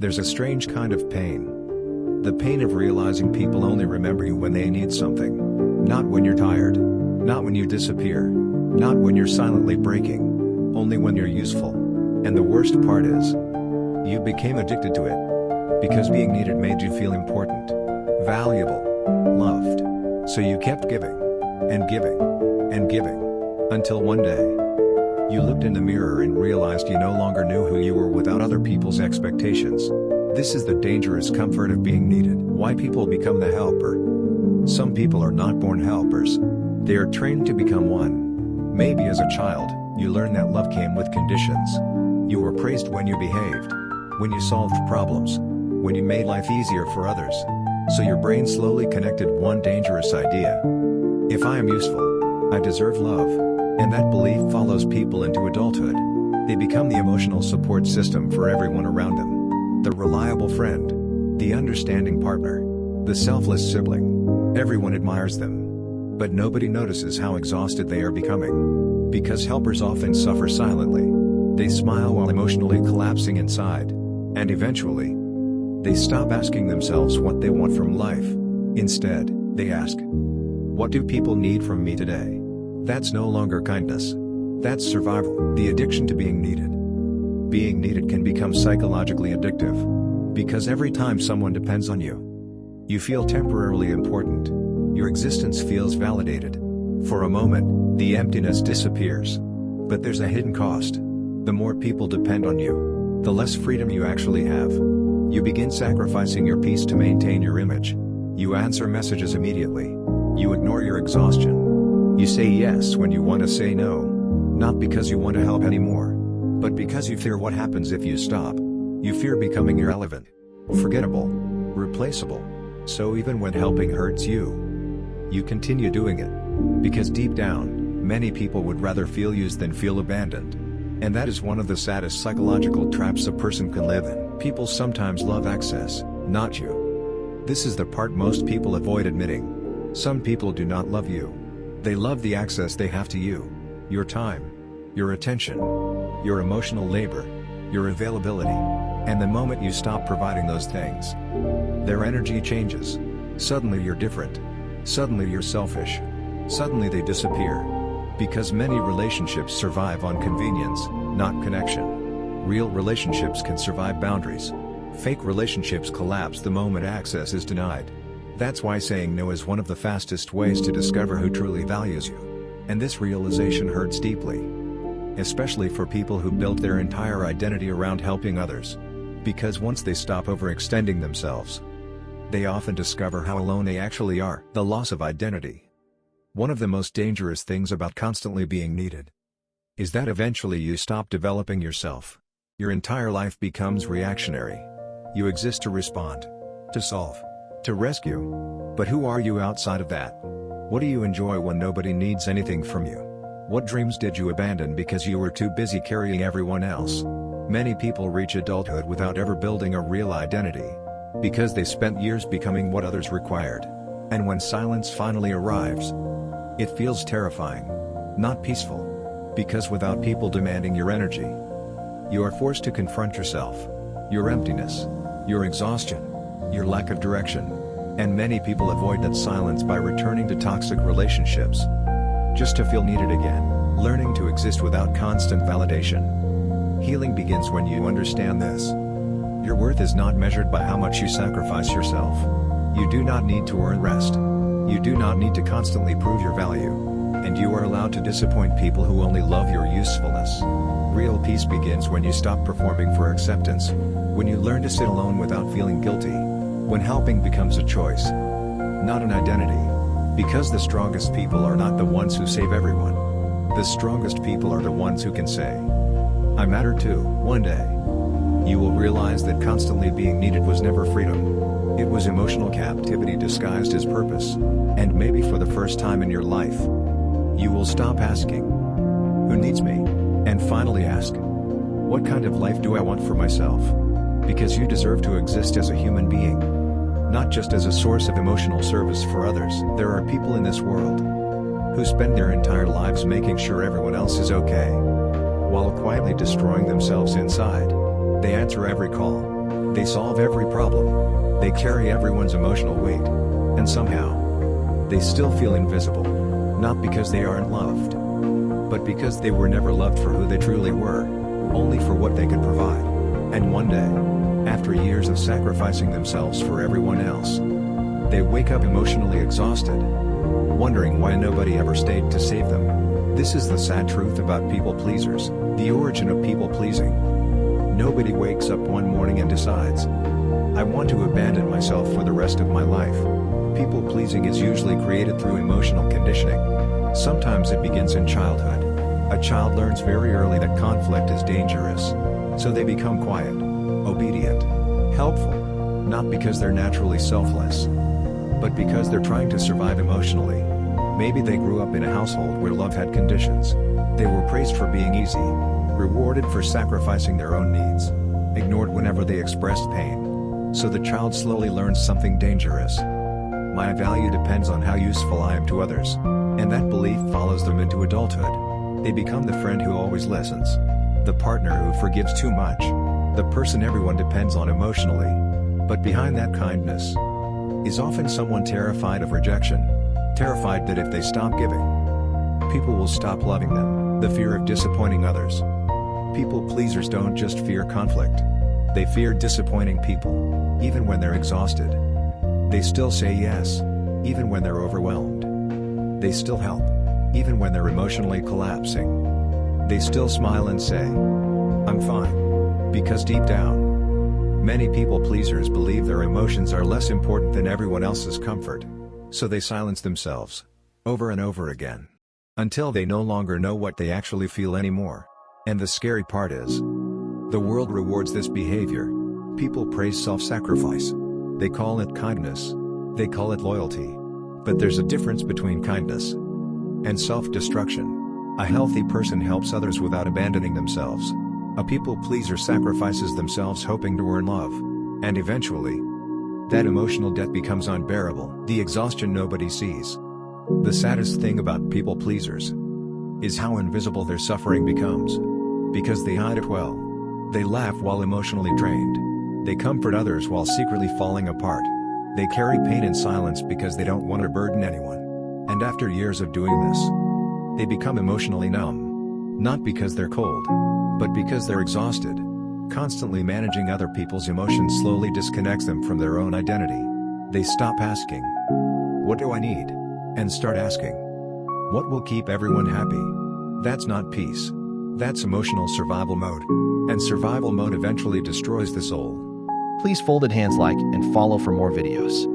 There's a strange kind of pain. The pain of realizing people only remember you when they need something. Not when you're tired. Not when you disappear. Not when you're silently breaking. Only when you're useful. And the worst part is, you became addicted to it. Because being needed made you feel important, valuable, loved. So you kept giving, and giving, and giving. Until one day, you looked in the mirror and realized you no longer knew who you were without other people's expectations. This is the dangerous comfort of being needed. Why people become the helper. Some people are not born helpers. They are trained to become one. Maybe as a child, you learned that love came with conditions. You were praised when you behaved. When you solved problems. When you made life easier for others. So your brain slowly connected one dangerous idea. If I am useful, I deserve love. And that belief follows people into adulthood. They become the emotional support system for everyone around them. The reliable friend. The understanding partner. The selfless sibling. Everyone admires them. But nobody notices how exhausted they are becoming. Because helpers often suffer silently. They smile while emotionally collapsing inside. And eventually, they stop asking themselves what they want from life. Instead, they ask, what do people need from me today? That's no longer kindness. That's survival. The addiction to being needed. Being needed can become psychologically addictive. Because every time someone depends on you, you feel temporarily important. Your existence feels validated. For a moment, the emptiness disappears. But there's a hidden cost. The more people depend on you, the less freedom you actually have. You begin sacrificing your peace to maintain your image. You answer messages immediately. You ignore your exhaustion. You say yes when you want to say no. Not because you want to help anymore, but because you fear what happens if you stop. You fear becoming irrelevant, forgettable, replaceable. So even when helping hurts you continue doing it. Because deep down, many people would rather feel used than feel abandoned. And that is one of the saddest psychological traps a person can live in. People sometimes love access, not you. This is the part most people avoid admitting. Some people do not love you. They love the access they have to you. Your time. Your attention. Your emotional labor. Your availability. And the moment you stop providing those things, their energy changes. Suddenly you're different. Suddenly you're selfish. Suddenly they disappear. Because many relationships survive on convenience, not connection. Real relationships can survive boundaries. Fake relationships collapse the moment access is denied. That's why saying no is one of the fastest ways to discover who truly values you. And this realization hurts deeply. Especially for people who built their entire identity around helping others. Because once they stop overextending themselves, they often discover how alone they actually are. The loss of identity. One of the most dangerous things about constantly being needed is that eventually you stop developing yourself. Your entire life becomes reactionary. You exist to respond, to solve, to rescue. But who are you outside of that? What do you enjoy when nobody needs anything from you? What dreams did you abandon because you were too busy carrying everyone else? Many people reach adulthood without ever building a real identity. Because they spent years becoming what others required. And when silence finally arrives, it feels terrifying, not peaceful. Because without people demanding your energy, you are forced to confront yourself, your emptiness, your exhaustion, your lack of direction. And many people avoid that silence by returning to toxic relationships, just to feel needed again, learning to exist without constant validation. Healing begins when you understand this. Your worth is not measured by how much you sacrifice yourself. You do not need to earn rest. You do not need to constantly prove your value. And you are allowed to disappoint people who only love your usefulness. Real peace begins when you stop performing for acceptance. When you learn to sit alone without feeling guilty. When helping becomes a choice, not an identity. Because the strongest people are not the ones who save everyone. The strongest people are the ones who can say, I matter too. One day, you will realize that constantly being needed was never freedom. It was emotional captivity disguised as purpose. And maybe for the first time in your life, you will stop asking, who needs me? And finally ask, what kind of life do I want for myself? Because you deserve to exist as a human being, not just as a source of emotional service for others. There are people in this world who spend their entire lives making sure everyone else is okay, while quietly destroying themselves inside. They answer every call, They solve every problem. They carry everyone's emotional weight. And somehow, they still feel invisible. Not because they aren't loved, but because they were never loved for who they truly were, only for what they could provide. And one day, after years of sacrificing themselves for everyone else, they wake up emotionally exhausted, wondering why nobody ever stayed to save them. This is the sad truth about people pleasers, the origin of people pleasing. Nobody wakes up one morning and decides, I want to abandon myself for the rest of my life. People pleasing is usually created through emotional conditioning. Sometimes it begins in childhood. A child learns very early that conflict is dangerous, so they become quiet, obedient, helpful, not because they're naturally selfless, but because they're trying to survive emotionally. Maybe they grew up in a household where love had conditions. They were praised for being easy, rewarded for sacrificing their own needs, ignored whenever they expressed pain. So the child slowly learns something dangerous. My value depends on how useful I am to others. And that belief follows them into adulthood. They become the friend who always listens, the partner who forgives too much, the person everyone depends on emotionally. But behind that kindness is often someone terrified of rejection, terrified that if they stop giving, people will stop loving them, the fear of disappointing others. People pleasers don't just fear conflict. They fear disappointing people. Even when they're exhausted, they still say yes. Even when they're overwhelmed, they still help. Even when they're emotionally collapsing, they still smile and say, I'm fine. Because deep down, many people pleasers believe their emotions are less important than everyone else's comfort. So they silence themselves, over and over again, until they no longer know what they actually feel anymore. And the scary part is, the world rewards this behavior. People praise self-sacrifice. They call it kindness. They call it loyalty. But there's a difference between kindness and self-destruction. A healthy person helps others without abandoning themselves. A people pleaser sacrifices themselves hoping to earn love. And eventually, that emotional debt becomes unbearable. The exhaustion nobody sees. The saddest thing about people pleasers is how invisible their suffering becomes. Because they hide it well. They laugh while emotionally drained. They comfort others while secretly falling apart. They carry pain in silence because they don't want to burden anyone. And after years of doing this, they become emotionally numb. Not because they're cold, but because they're exhausted. Constantly managing other people's emotions slowly disconnects them from their own identity. They stop asking, what do I need? And start asking, what will keep everyone happy? That's not peace. That's emotional survival mode. And survival mode eventually destroys the soul. Please folded hands like and follow for more videos.